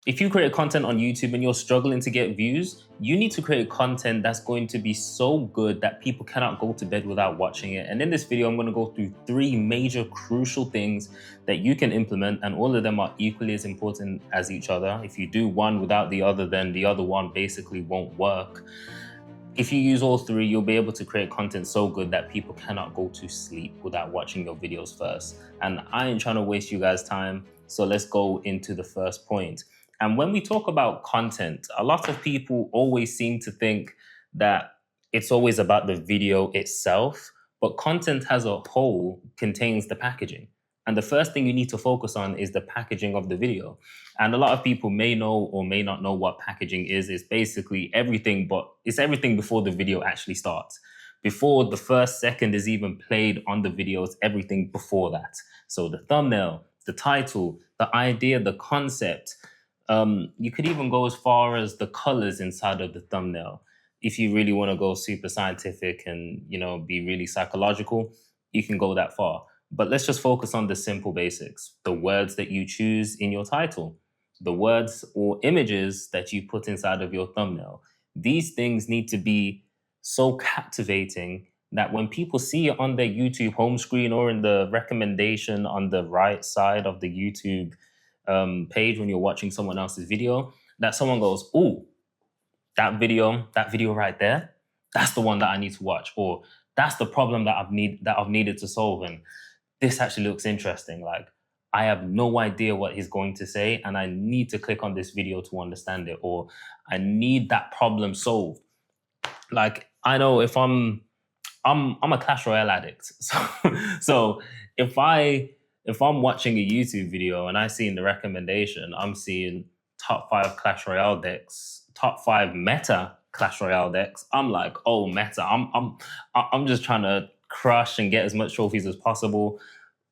If you create content on YouTube and you're struggling to get views, you need to create content that's going to be so good that people cannot go to bed without watching it. And in this video, I'm going to go through three major crucial things that you can implement, and all of them are equally as important as each other. If you do one without the other, then the other one basically won't work. If you use all three, you'll be able to create content so good that people cannot go to sleep without watching your videos first. And I ain't trying to waste you guys' time, so let's go into the first point. And when we talk about content, a lot of people always seem to think that it's always about the video itself, but content as a whole contains the packaging. And the first thing you need to focus on is the packaging of the video. And a lot of people may know or may not know what packaging is. It's basically everything, but it's everything before the video actually starts. Before the first second is even played on the video, it's everything before that. So the thumbnail, the title, the idea, the concept. You could even go as far as the colors inside of the thumbnail. If you really want to go super scientific and be really psychological, you can go that far. But let's just focus on the simple basics. The words that you choose in your title, the words or images that you put inside of your thumbnail. These things need to be so captivating that when people see it on their YouTube home screen or in the recommendation on the right side of the YouTube page when you're watching someone else's video, that someone goes, "Oh, that video right there, that's the one that I need to watch," or "That's the problem that I've needed to solve, and this actually looks interesting. Like, I have no idea what he's going to say, and I need to click on this video to understand it," or "I need that problem solved." Like, I know if I'm a Clash Royale addict, so if I'm watching a YouTube video and I see in the recommendation I'm seeing top 5 Clash Royale decks, top 5 meta Clash Royale decks, I'm like, "Oh, meta." I'm just trying to crush and get as much trophies as possible.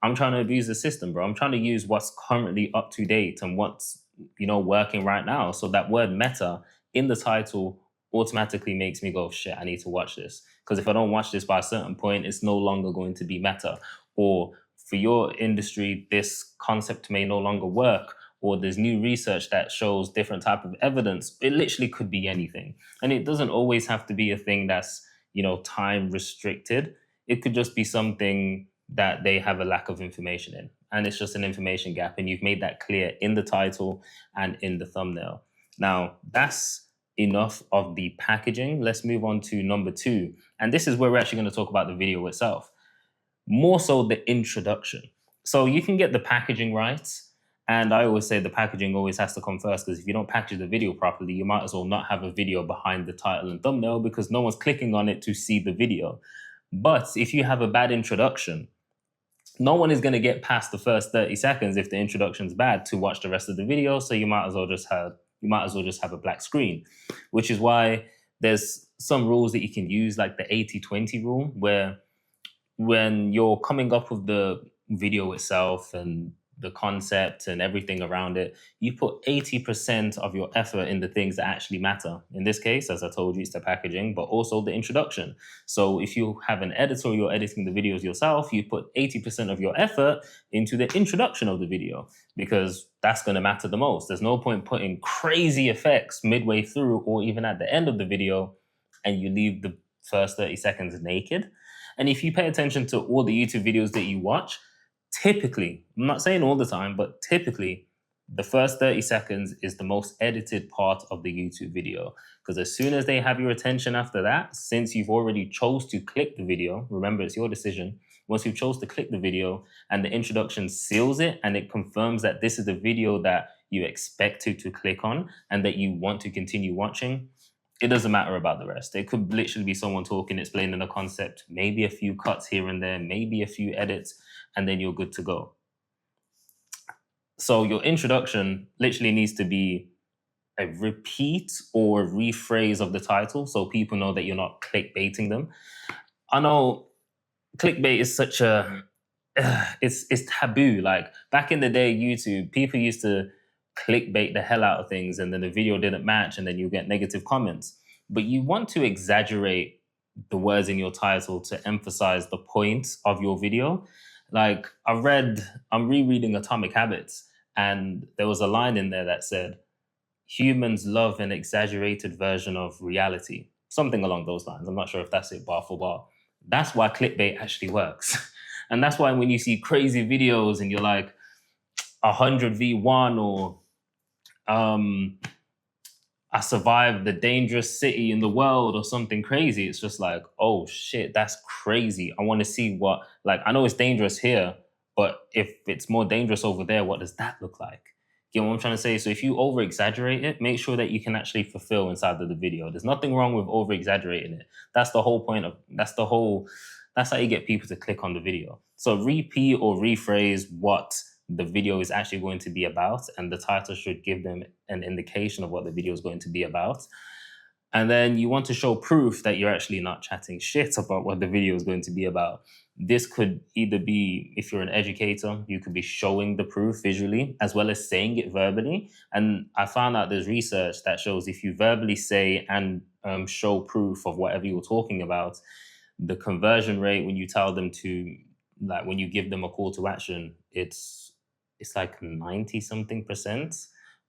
I'm trying to abuse the system, bro. I'm trying to use what's currently up to date and what's working right now. So that word meta in the title automatically makes me go, "Shit, I need to watch this." Because if I don't watch this by a certain point, it's no longer going to be meta. Or for your industry, this concept may no longer work. Or there's new research that shows different type of evidence. It literally could be anything. And it doesn't always have to be a thing that's, time restricted. It could just be something that they have a lack of information in. And it's just an information gap. And you've made that clear in the title and in the thumbnail. Now, that's enough of the packaging. Let's move on to number two. And this is where we're actually going to talk about the video itself. More so the introduction. So you can get the packaging right. And I always say the packaging always has to come first, because if you don't package the video properly, you might as well not have a video behind the title and thumbnail, because no one's clicking on it to see the video. But if you have a bad introduction, no one is going to get past the first 30 seconds if the introduction's bad to watch the rest of the video. So you might as well just have a black screen, which is why there's some rules that you can use, like the 80-20 rule, where when you're coming up with the video itself and the concept and everything around it, you put 80% of your effort in the things that actually matter. In this case, as I told you, it's the packaging, but also the introduction. So if you have an editor, you're editing the videos yourself, you put 80% of your effort into the introduction of the video, because that's going to matter the most. There's no point putting crazy effects midway through or even at the end of the video and you leave the first 30 seconds naked. And if you pay attention to all the YouTube videos that you watch, typically, I'm not saying all the time, but typically, the first 30 seconds is the most edited part of the YouTube video. Because as soon as they have your attention after that, since you've already chose to click the video, remember, it's your decision. Once you've chose to click the video and the introduction seals it and it confirms that this is the video that you expected to click on and that you want to continue watching, it doesn't matter about the rest. It could literally be someone talking, explaining the concept, maybe a few cuts here and there, maybe a few edits, and then you're good to go. So your introduction literally needs to be a repeat or a rephrase of the title, so people know that you're not clickbaiting them. I know clickbait is such a it's taboo. Like back in the day, YouTube, people used to clickbait the hell out of things, and then the video didn't match, and then you get negative comments. But you want to exaggerate the words in your title to emphasize the point of your video. I'm rereading Atomic Habits, and there was a line in there that said, humans love an exaggerated version of reality. Something along those lines. I'm not sure if that's it bar for bar. That's why clickbait actually works. And that's why when you see crazy videos and you're like 100v1 or um I survived the dangerous city in the world or something crazy. It's just like, oh shit, that's crazy. I want to see what, like, I know it's dangerous here, but if it's more dangerous over there, what does that look like? You know what I'm trying to say? So if you over exaggerate it, make sure that you can actually fulfill inside of the video. There's nothing wrong with over exaggerating it. That's the whole point of, that's how you get people to click on the video. So repeat or rephrase what the video is actually going to be about, and the title should give them an indication of what the video is going to be about. And then you want to show proof that you're actually not chatting shit about what the video is going to be about. This could either be, if you're an educator, you could be showing the proof visually as well as saying it verbally. And I found out there's research that shows if you verbally say and show proof of whatever you're talking about, the conversion rate when you tell them to, like when you give them a call to action, it's like 90 something percent,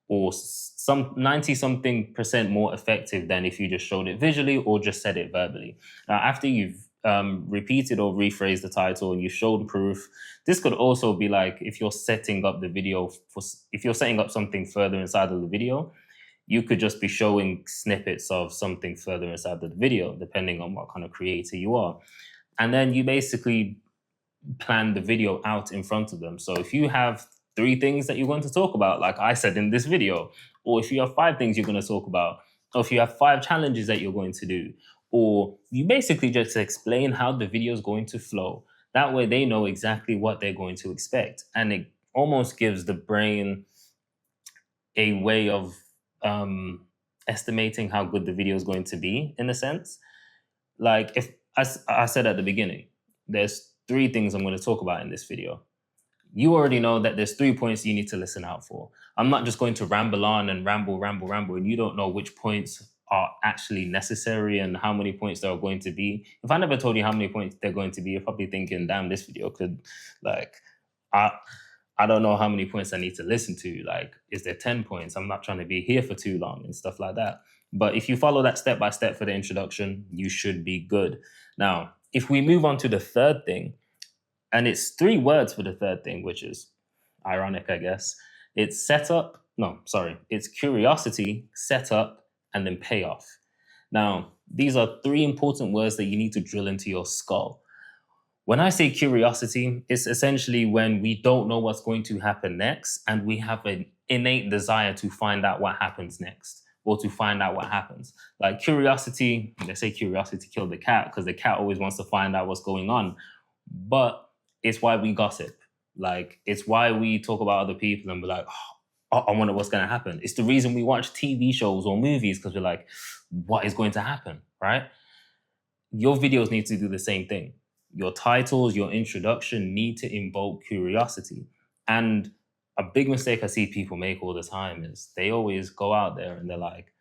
or some 90 something percent more effective than if you just showed it visually or just said it verbally. Now, after you've repeated or rephrased the title and you showed proof, this could also be like if you're setting up the video for, if you're setting up something further inside of the video, you could just be showing snippets of something further inside of the video, depending on what kind of creator you are. And then you basically plan the video out in front of them. So if you have 3 things that you're going to talk about, like I said in this video, or if you have 5 things you're going to talk about, or if you have 5 challenges that you're going to do, or you basically just explain how the video is going to flow. That way they know exactly what they're going to expect. And it almost gives the brain a way of estimating how good the video is going to be, in a sense. Like if I said at the beginning, there's 3 things I'm going to talk about in this video. You already know that there's 3 points you need to listen out for. I'm not just going to ramble on and ramble, and you don't know which points are actually necessary and how many points there are going to be. If I never told you how many points they're going to be, you're probably thinking, damn, this video could, like, I don't know how many points I need to listen to. Like, is there 10 points? I'm not trying to be here for too long and stuff like that. But if you follow that step by step for the introduction, you should be good. Now, if we move on to the third thing, and it's 3 words for the third thing, which is ironic, I guess. It's setup. No, sorry. It's curiosity, setup, and then payoff. Now, these are 3 important words that you need to drill into your skull. When I say curiosity, it's essentially when we don't know what's going to happen next and we have an innate desire to find out what happens next, or to find out what happens. Like curiosity, they say curiosity killed the cat because the cat always wants to find out what's going on. But it's why we gossip. Like, it's why we talk about other people and be like, oh, I wonder what's going to happen. It's the reason we watch TV shows or movies, because we're like, what is going to happen, right? Your videos need to do the same thing. Your titles, your introduction need to invoke curiosity. And a big mistake I see people make all the time is they always go out there and they're like,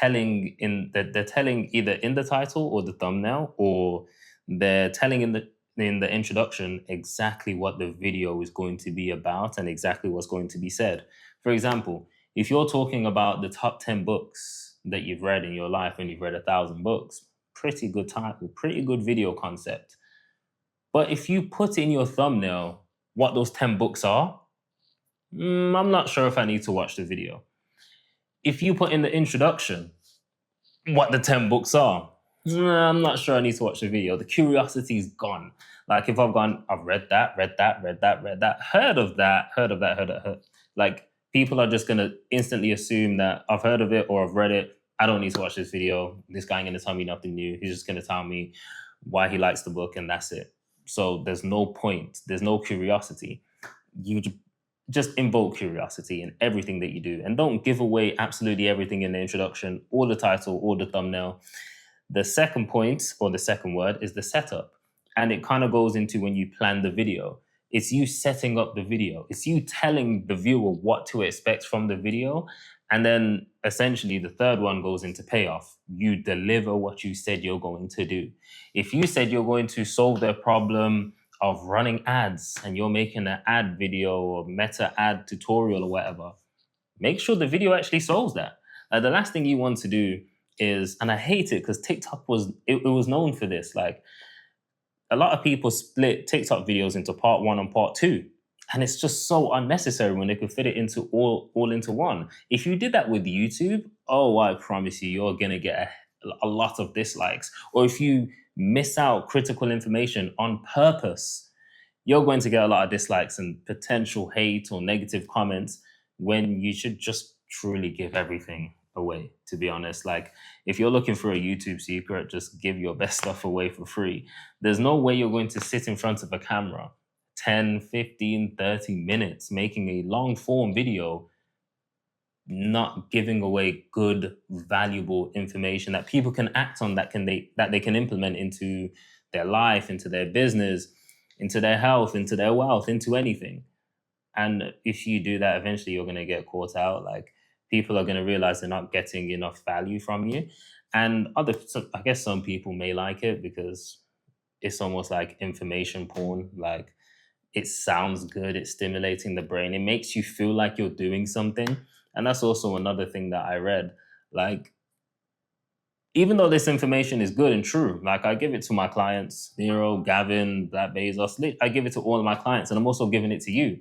they're telling either in the title or the thumbnail, or they're telling in the introduction exactly what the video is going to be about and exactly what's going to be said. For example, if you're talking about the top 10 books that you've read in your life and you've read 1,000 books, pretty good title, pretty good video concept. But if you put in your thumbnail what those 10 books are, I'm not sure if I need to watch the video. If you put in the introduction what the 10 books are, I'm not sure I need to watch the video. The curiosity is gone. Like if I've read that, heard of that. Like people are just going to instantly assume that I've heard of it or I've read it. I don't need to watch this video. This guy ain't going to tell me nothing new. He's just going to tell me why he likes the book and that's it. So there's no point. There's no curiosity. You just invoke curiosity in everything that you do, and don't give away absolutely everything in the introduction or the title or the thumbnail. The second point, or the second word, is the setup. And it kind of goes into when you plan the video. It's you setting up the video. It's you telling the viewer what to expect from the video. And then essentially the third one goes into payoff. You deliver what you said you're going to do. If you said you're going to solve their problem of running ads and you're making an ad video or meta ad tutorial or whatever, make sure the video actually solves that. The last thing you want to do is, and I hate it because TikTok it was known for this. Like a lot of people split TikTok videos into part one and part two. And it's just so unnecessary when they could fit it into all into one. If you did that with YouTube, oh, I promise you, you're gonna get a lot of dislikes. Or if you miss out critical information on purpose, you're going to get a lot of dislikes and potential hate or negative comments when you should just truly give everything away, to be honest. Like, if you're looking for a YouTube secret, just give your best stuff away for free. There's no way you're going to sit in front of a camera 10, 15, 30 minutes making a long form video, not giving away good, valuable information that people can act on, that they can implement into their life, into their business, into their health, into their wealth, into anything. And if you do that, eventually you're going to get caught out. Like, people are going to realize they're not getting enough value from you. And I guess some people may like it because it's almost like information porn. Like, it sounds good, it's stimulating the brain, it makes you feel like you're doing something. And that's also another thing that I read. Like, even though this information is good and true, like I give it to my clients, Nero, Gavin, Black Bezos, I give it to all of my clients, and I'm also giving it to you.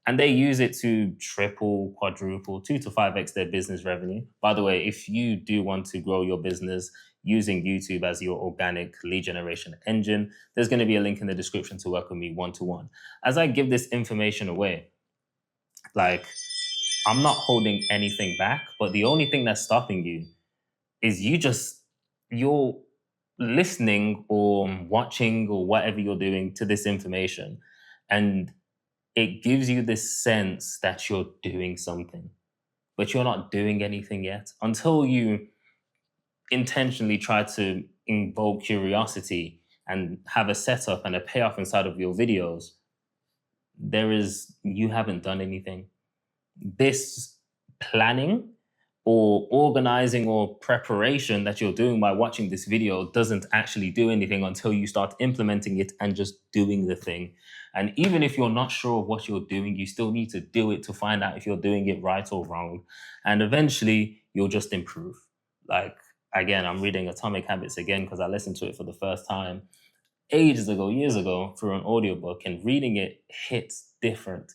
And they use it to triple, quadruple, 2 to 5x their business revenue. By the way, if you do want to grow your business using YouTube as your organic lead generation engine, there's going to be a link in the description to work with me one-to-one. As I give this information away, like, I'm not holding anything back, but the only thing that's stopping you is you're listening or watching or whatever you're doing to this information. And it gives you this sense that you're doing something, but you're not doing anything yet until you intentionally try to invoke curiosity and have a setup and a payoff inside of your videos. You haven't done anything. This planning or organizing or preparation that you're doing by watching this video doesn't actually do anything until you start implementing it and just doing the thing. And even if you're not sure of what you're doing, you still need to do it to find out if you're doing it right or wrong. And eventually you'll just improve. Like, again, I'm reading Atomic Habits again because I listened to it for the first time ages ago, years ago, through an audiobook, and reading it hits different.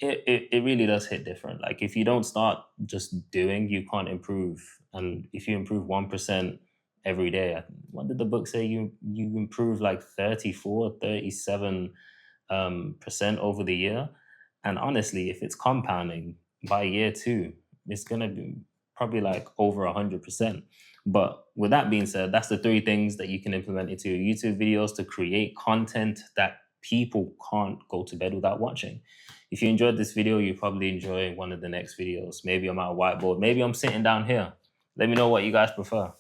It really does hit different. Like, if you don't start just doing, you can't improve. And if you improve 1% every day, what did the book say? You improve like 34, 37 percent over the year. And honestly, if it's compounding by year two, it's gonna be probably like over 100%. But with that being said, that's the 3 things that you can implement into your YouTube videos to create content that people can't go to bed without watching. If you enjoyed this video, you probably enjoy one of the next videos. Maybe I'm at a whiteboard. Maybe I'm sitting down here. Let me know what you guys prefer.